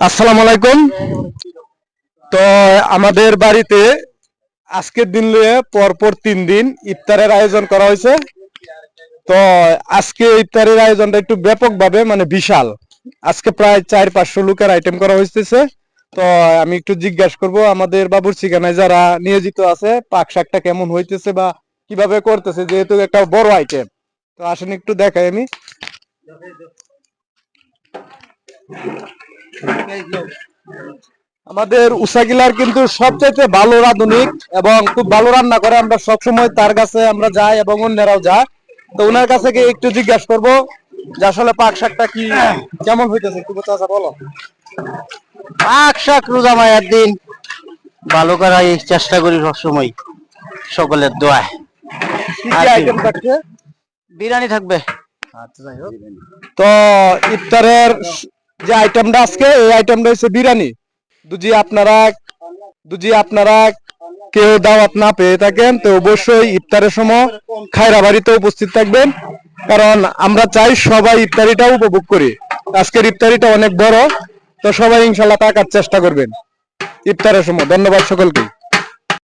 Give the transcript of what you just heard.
আসসালামু আলাইকুম। তো আমাদের বাড়িতে আজকের দিন নিয়ে পরপর 3 দিন ইফতারের আয়োজন করা হয়েছে। তো আজকে ইফতারের আয়োজনটা একটু ব্যাপকভাবে মানে বিশাল। আজকে প্রায় 400-500 লোকের আইটেম করা হয়েছে। তো আমি একটু জিজ্ঞাসা করব আমাদের বাবুর্চিখানায় যারা নিয়োজিত আছে পাক শাকটা কেমন হইতেছে বা কিভাবে করতেছে, যেহেতু একটা বড় আইটেম। তো আসেন একটু দেখাই আমি। আমাদের উসাগিলার কিন্তু সবচাইতে ভালো রাঁধুনি এবং খুব ভালো রান্না করে। আমরা সবসময় তার কাছে আমরা যাই এবং অন্যরাও যায়। তো ওনার কাছে গিয়ে একটু জিজ্ঞাসা করবো যে আসলে পাক শাকটা কি কেমন হইতেছে, একটু চাচা বলো। পাক শাক রোজা মায়ের দিন ভালো করার চেষ্টা করি সবসময়, সকলের দোয়ায়। কি কি আইটেম থাকছে? বিরিয়ানি থাকবে। তো ইফতারের যে আইটেমটা আজকে, এই আইটেমটা হচ্ছে বিরিয়ানি। যদি আপনারা কেউ দাওয়াত না পেয়ে থাকেন তো অবশ্যই ইফতারের সময় খায়রা বাড়িতে উপস্থিত থাকবেন, কারণ আমরা চাই সবাই ইফতারিটা উপভোগ করি। আজকের ইফতারিটা অনেক বড়, তো সবাই ইনশাল্লাহ থাকার চেষ্টা করবেন ইফতারের সময়। ধন্যবাদ সকলকে।